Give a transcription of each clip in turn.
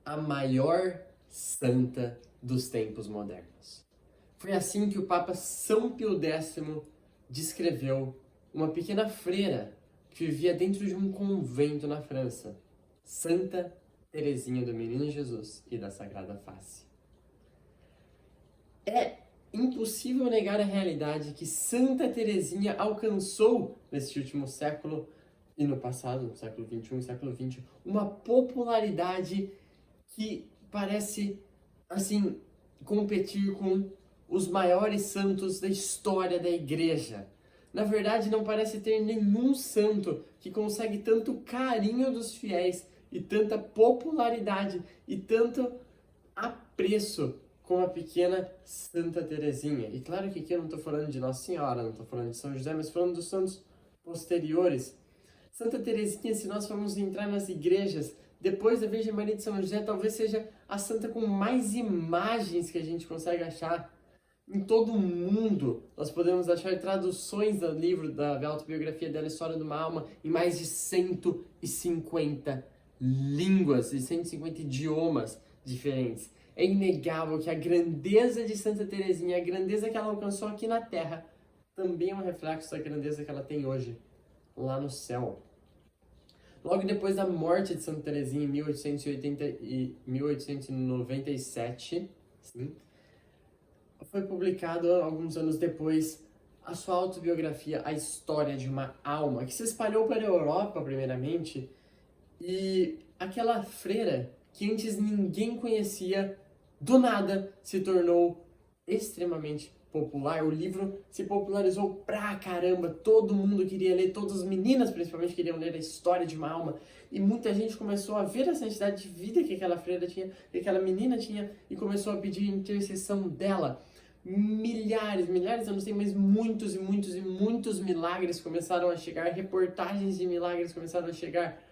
a maior santa dos tempos modernos. Foi assim que o Papa São Pio X descreveu uma pequena freira que vivia dentro de um convento na França, Santa Teresinha do Menino Jesus e da Sagrada Face. É impossível negar a realidade que Santa Teresinha alcançou neste último século e no passado, no século XXI e século XX, uma popularidade que parece, assim, competir com os maiores santos da história da Igreja. Na verdade, não parece ter nenhum santo que consegue tanto carinho dos fiéis e tanta popularidade e tanto apreço como a pequena Santa Teresinha. E claro que aqui eu não estou falando de Nossa Senhora, não estou falando de São José, mas falando dos santos posteriores. Santa Teresinha, se nós formos entrar nas igrejas, depois da Virgem Maria de São José, talvez seja a santa com mais imagens que a gente consegue achar. Em todo o mundo, nós podemos achar traduções do livro da autobiografia dela, História de uma Alma, em mais de 150 línguas e 150 idiomas diferentes. É inegável que a grandeza de Santa Teresinha, a grandeza que ela alcançou aqui na Terra, também é um reflexo da grandeza que ela tem hoje, lá no céu. Logo depois da morte de Santa Teresinha, em 1897, sim, foi publicado alguns anos depois a sua autobiografia, A História de uma Alma, que se espalhou pela Europa primeiramente, e aquela freira que antes ninguém conhecia, do nada se tornou extremamente popular. O livro se popularizou pra caramba, todo mundo queria ler, todas as meninas principalmente queriam ler A História de uma Alma, e muita gente começou a ver a santidade de vida que aquela freira tinha, que aquela menina tinha, e começou a pedir intercessão dela. Milhares, eu não sei, mas muitos e muitos e muitos milagres começaram a chegar, reportagens de milagres começaram a chegar,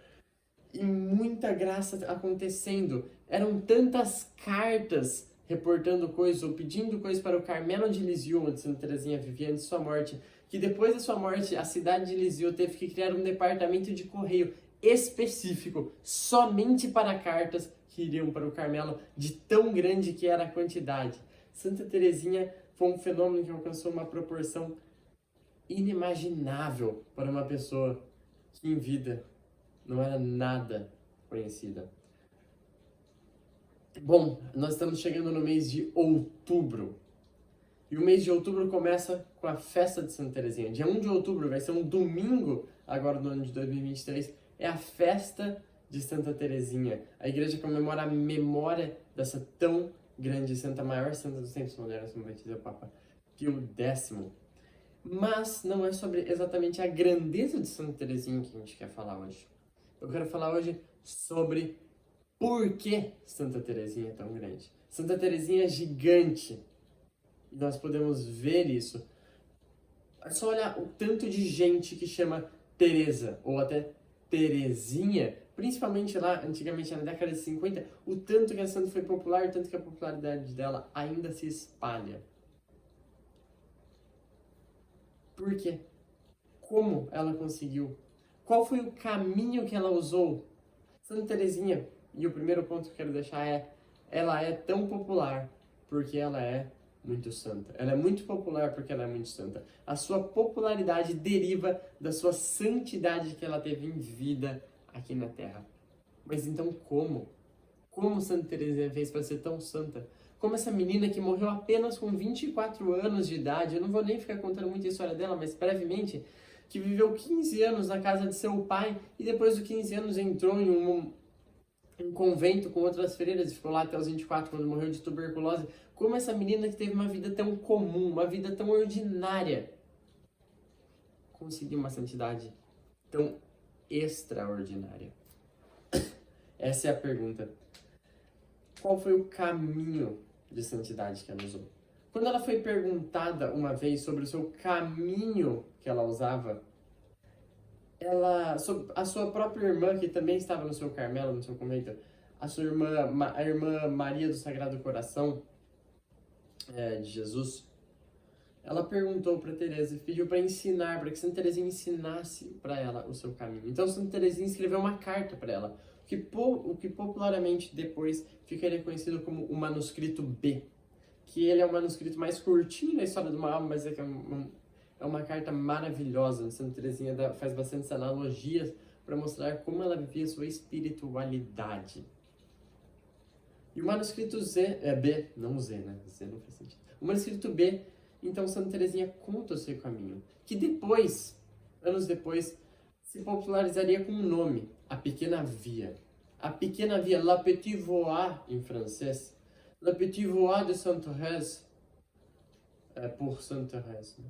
e muita graça acontecendo. Eram tantas cartas reportando coisas ou pedindo coisas para o Carmelo de Lisieux, onde Santa Teresinha vivia antes de sua morte, que depois da sua morte a cidade de Lisieux teve que criar um departamento de correio específico somente para cartas que iriam para o Carmelo, de tão grande que era a quantidade. Santa Teresinha foi um fenômeno que alcançou uma proporção inimaginável para uma pessoa que em vida não era nada conhecida. Bom, nós estamos chegando no mês de outubro. E o mês de outubro começa com a festa de Santa Teresinha. Dia 1 de outubro vai ser um domingo, agora no ano de 2023, é a festa de Santa Teresinha. A igreja comemora a memória dessa tão grande santa, maior santa dos tempos modernos, como vai dizer o Papa Pio X. Mas não é sobre exatamente a grandeza de Santa Teresinha que a gente quer falar hoje. Eu quero falar hoje sobre por que Santa Teresinha é tão grande. Santa Teresinha é gigante. E nós podemos ver isso. É só olhar o tanto de gente que chama Teresa, ou até Teresinha, principalmente lá, antigamente na década de 50, o tanto que a santa foi popular, o tanto que a popularidade dela ainda se espalha. Por quê? Como ela conseguiu? Qual foi o caminho que ela usou? Santa Teresinha, e o primeiro ponto que eu quero deixar é, ela é tão popular porque ela é muito santa. Ela é muito popular porque ela é muito santa. A sua popularidade deriva da sua santidade que ela teve em vida aqui na Terra. Mas então como? Como Santa Teresinha fez para ser tão santa? Como essa menina que morreu apenas com 24 anos de idade, eu não vou nem ficar contando muita história dela, mas brevemente, que viveu 15 anos na casa de seu pai e depois dos 15 anos entrou em um convento com outras freiras e ficou lá até os 24 quando morreu de tuberculose. Como essa menina que teve uma vida tão comum, uma vida tão ordinária, conseguiu uma santidade tão extraordinária? Essa é a pergunta. Qual foi o caminho de santidade que ela usou? Quando ela foi perguntada uma vez sobre o seu caminho que ela usava, a sua própria irmã, que também estava no seu Carmelo, no seu convento, a irmã Maria do Sagrado Coração de Jesus, ela perguntou para Teresa e pediu para ensinar, para que Santa Teresinha ensinasse para ela o seu caminho. Então Santa Teresinha escreveu uma carta para ela, o que popularmente depois ficaria conhecido como o manuscrito B, que ele é o manuscrito mais curtinho na história de uma alma, mas é uma carta maravilhosa. Santa Teresinha faz bastantes analogias para mostrar como ela vivia sua espiritualidade. E o manuscrito B, não Z, né? Z não faz sentido. O manuscrito B, então Santa Teresinha conta o seu caminho, que depois, anos depois, se popularizaria com um nome, a Pequena Via. A Pequena Via, La Petite Voie em francês, La Petite Voie de Sainte Thérèse, por Sainte Thérèse,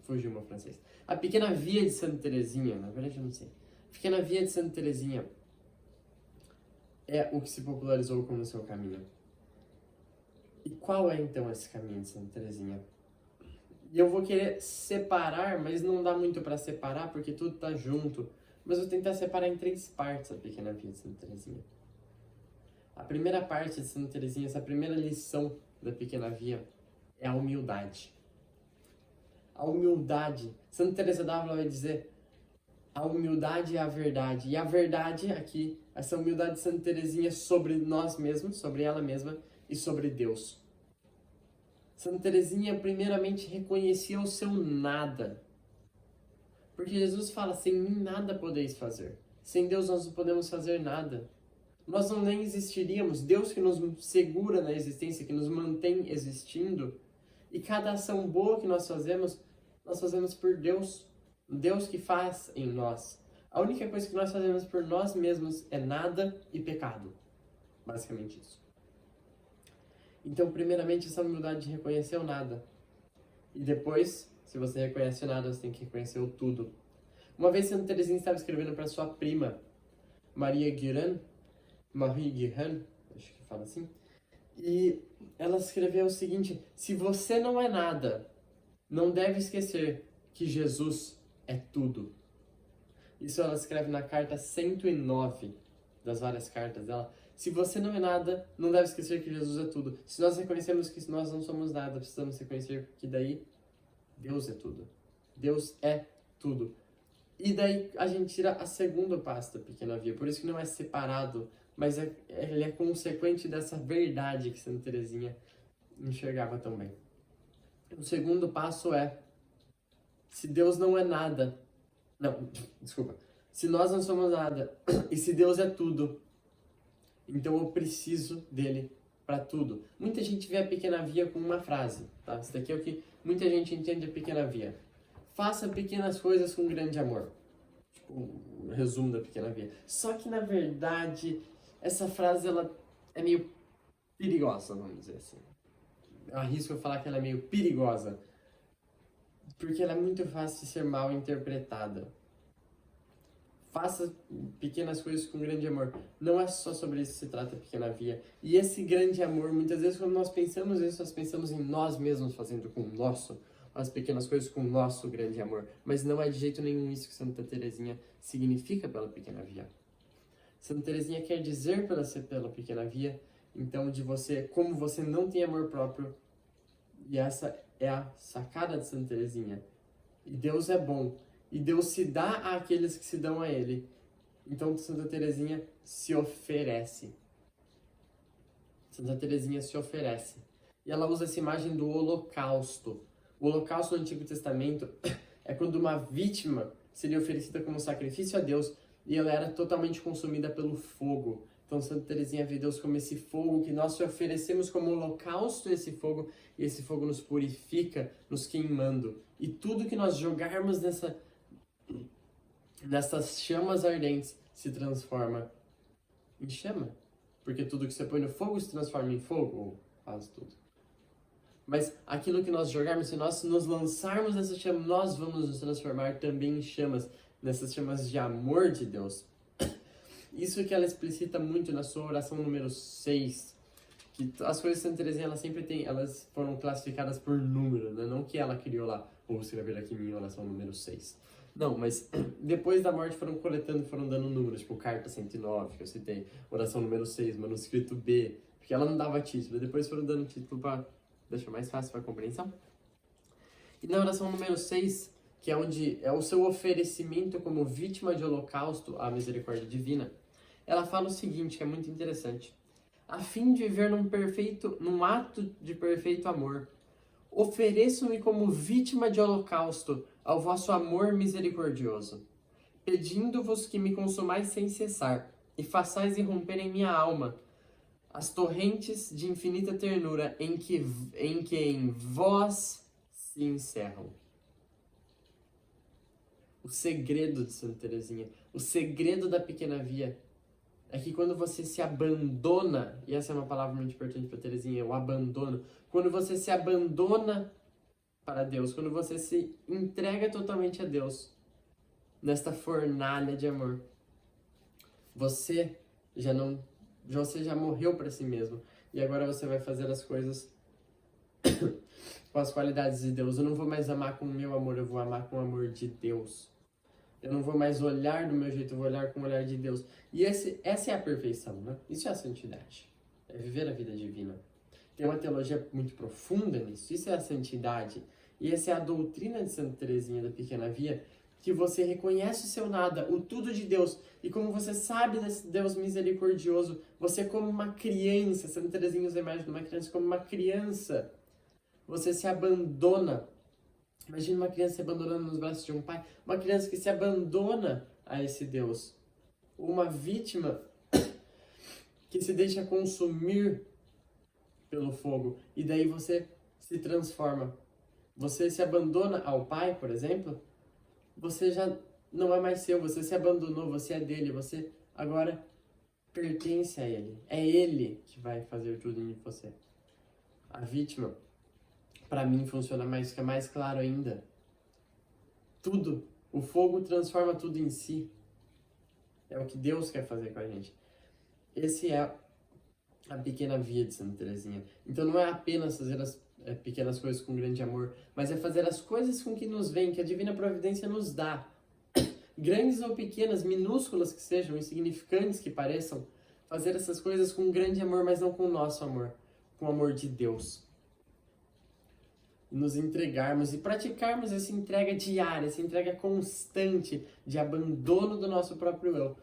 fugiu meu francês. A Pequena Via de Santa Teresinha, na verdade eu não sei. A Pequena Via de Santa Teresinha é o que se popularizou como seu caminho. E qual é então esse caminho de Santa Teresinha? E eu vou querer separar, mas não dá muito para separar porque tudo tá junto. Mas eu vou tentar separar em 3 partes a Pequena Via de Santa Teresinha. A primeira parte de Santa Teresinha, essa primeira lição da Pequena Via, é a humildade. A humildade. Santa Teresa d'Ávila vai dizer: a humildade é a verdade. E a verdade aqui, essa humildade de Santa Teresinha sobre nós mesmos, sobre ela mesma e sobre Deus. Santa Teresinha primeiramente reconhecia o seu nada. Porque Jesus fala: sem mim nada podeis fazer. Sem Deus nós não podemos fazer nada. Nós não nem existiríamos. Deus que nos segura na existência, que nos mantém existindo. E cada ação boa que nós fazemos por Deus. Deus que faz em nós. A única coisa que nós fazemos por nós mesmos é nada e pecado. Basicamente isso. Então, primeiramente, essa humildade de reconhecer o nada. E depois, se você reconhece o nada, você tem que reconhecer o tudo. Uma vez, Santa Teresinha estava escrevendo para sua prima, Marie Guérin, acho que fala assim, e ela escreveu o seguinte: se você não é nada, não deve esquecer que Jesus é tudo. Isso ela escreve na carta 109 das várias cartas dela. Se você não é nada, não deve esquecer que Jesus é tudo. Se nós reconhecemos que nós não somos nada, precisamos reconhecer que daí Deus é tudo. Deus é tudo. E daí a gente tira a segunda passo da Pequena Via. Por isso que não é separado, mas ele é consequente dessa verdade que Santa Teresinha enxergava tão bem. O segundo passo é: se Deus não é nada, se nós não somos nada e se Deus é tudo, então eu preciso dele para tudo. Muita gente vê a Pequena Via com uma frase, tá? Isso daqui é o que muita gente entende a Pequena Via. Faça pequenas coisas com grande amor. Tipo, um resumo da Pequena Via. Só que, na verdade, essa frase ela é meio perigosa, vamos dizer assim. Eu arrisco falar que ela é meio perigosa, porque ela é muito fácil de ser mal interpretada. Faça pequenas coisas com grande amor. Não é só sobre isso que se trata a Pequena Via. E esse grande amor, muitas vezes quando nós pensamos isso, nós pensamos em nós mesmos fazendo com o nosso, as pequenas coisas com o nosso grande amor. Mas não é de jeito nenhum isso que Santa Teresinha significa pela Pequena Via. Santa Teresinha quer dizer pela Pequena Via, então, de você, como você não tem amor próprio, e essa é a sacada de Santa Teresinha. E Deus é bom. E Deus se dá àqueles que se dão a Ele. Então, Santa Teresinha se oferece. Santa Teresinha se oferece. E ela usa essa imagem do holocausto. O holocausto no Antigo Testamento é quando uma vítima seria oferecida como sacrifício a Deus e ela era totalmente consumida pelo fogo. Então, Santa Teresinha vê Deus como esse fogo que nós te oferecemos como holocausto a esse fogo, e esse fogo nos purifica, nos queimando. E tudo que nós jogarmos nessas chamas ardentes se transforma em chama. Porque tudo que você põe no fogo se transforma em fogo, ou quase tudo. Mas aquilo que nós jogarmos, se nós nos lançarmos nessa chama, nós vamos nos transformar também em chamas, nessas chamas de amor de Deus. Isso que ela explicita muito na sua oração número 6, que as coisas de Santa Teresinha, elas foram classificadas por número, né? Não que ela criou lá, vou escrever aqui minha oração número 6. Não, mas depois da morte foram coletando, foram dando números, tipo carta 109, que eu citei, oração número 6, manuscrito B, porque ela não dava título, depois foram dando título para deixar mais fácil para a compreensão. E na oração número 6, que é onde é o seu oferecimento como vítima de holocausto à misericórdia divina, ela fala o seguinte, que é muito interessante. A fim de viver num ato de perfeito amor, ofereço-me como vítima de holocausto ao vosso amor misericordioso, pedindo-vos que me consumais sem cessar e façais irromper em minha alma as torrentes de infinita ternura em vós se encerram. O segredo de Santa Teresinha, o segredo da pequena via, é que quando você se abandona, e essa é uma palavra muito importante para Teresinha, o abandono, quando você se abandona para Deus, quando você se entrega totalmente a Deus, nesta fornalha de amor, você já morreu para si mesmo, e agora você vai fazer as coisas com as qualidades de Deus. Eu não vou mais amar com o meu amor, eu vou amar com o amor de Deus. Eu não vou mais olhar do meu jeito, eu vou olhar com o olhar de Deus. E essa é a perfeição, né? Isso é a santidade. É viver a vida divina. Tem uma teologia muito profunda nisso. Isso é a santidade. E essa é a doutrina de Santa Teresinha da Pequena Via, que você reconhece o seu nada, o tudo de Deus. E como você sabe desse Deus misericordioso, você como uma criança, Santa Teresinha usa a imagem de uma criança como uma criança, você se abandona. Imagina uma criança se abandonando nos braços de um pai, uma criança que se abandona a esse Deus. Uma vítima que se deixa consumir pelo fogo. E daí você se transforma. Você se abandona ao pai, por exemplo, você já não é mais seu, você se abandonou, você é dele, você agora pertence a ele. É ele que vai fazer tudo em você. A vítima, para mim, funciona fica mais claro ainda. Tudo, o fogo transforma tudo em si. É o que Deus quer fazer com a gente. Esse é a pequena via de Santa Teresinha. Então não é apenas fazer as pequenas coisas com grande amor, mas é fazer as coisas com que nos vem, que a Divina Providência nos dá. Grandes ou pequenas, minúsculas que sejam, insignificantes que pareçam, fazer essas coisas com grande amor, mas não com o nosso amor, com o amor de Deus. Nos entregarmos e praticarmos essa entrega diária, essa entrega constante de abandono do nosso próprio eu.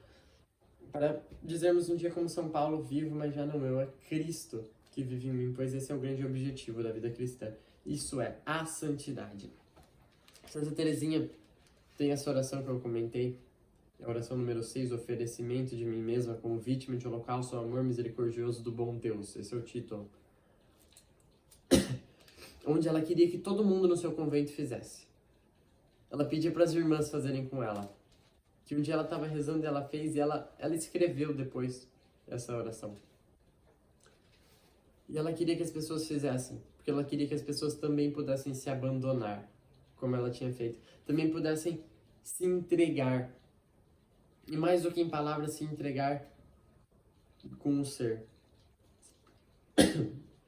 Para dizermos um dia como São Paulo, vivo, mas já não eu, é Cristo que vive em mim, pois esse é o grande objetivo da vida cristã. Isso é a santidade. Santa Teresinha tem essa oração que eu comentei, a oração número 6, oferecimento de mim mesma como vítima de holocausto ao amor misericordioso do bom Deus. Esse é o título. Onde ela queria que todo mundo no seu convento fizesse. Ela pedia para as irmãs fazerem com ela. Que um dia ela estava rezando e ela fez, e ela escreveu depois essa oração. E ela queria que as pessoas fizessem, porque ela queria que as pessoas também pudessem se abandonar, como ela tinha feito. Também pudessem se entregar. E mais do que em palavras, se entregar com o ser.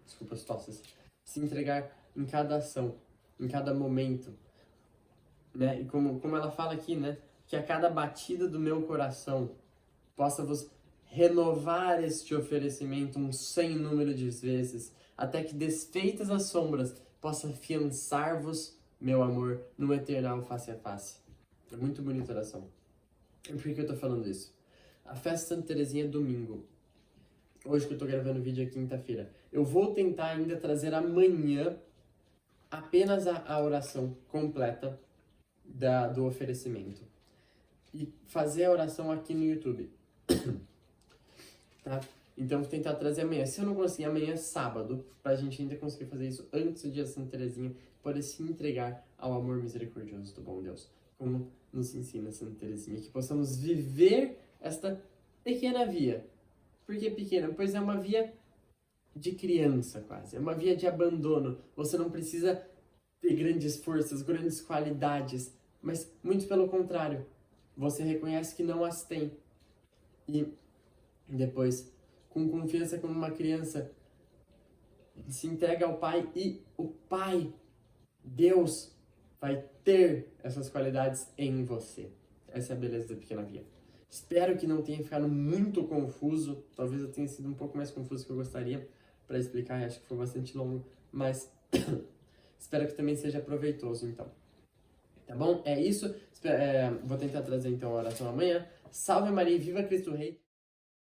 Desculpa as tosses. Se entregar em cada ação, em cada momento, né? E como ela fala aqui, né? Que a cada batida do meu coração possa vos renovar este oferecimento um sem número de vezes, até que desfeitas as sombras possa afiançar-vos meu amor no eternal face a face. É muito bonita a oração. E por que eu tô falando isso? A festa de Santa Teresinha é domingo. Hoje que eu tô gravando o vídeo é quinta-feira. Eu vou tentar ainda trazer amanhã apenas a oração completa do oferecimento. E fazer a oração aqui no YouTube. Tá? Então vou tentar trazer amanhã. Se eu não conseguir, amanhã é sábado, pra gente ainda conseguir fazer isso antes do dia de Santa Teresinha, poder se entregar ao amor misericordioso do bom Deus. Como nos ensina Santa Teresinha. Que possamos viver esta pequena via. Por que pequena? Pois é uma via de criança quase. É uma via de abandono. Você não precisa ter grandes forças, grandes qualidades. Mas muito pelo contrário. Você reconhece que não as tem. E depois, com confiança como uma criança, se entrega ao Pai e o Pai, Deus, vai ter essas qualidades em você. Essa é a beleza da pequena via. Espero que não tenha ficado muito confuso. Talvez eu tenha sido um pouco mais confuso do que eu gostaria para explicar. Acho que foi bastante longo, mas espero que também seja proveitoso, então. Tá bom? É isso. Vou tentar trazer então a oração amanhã. Salve Maria, viva Cristo Rei!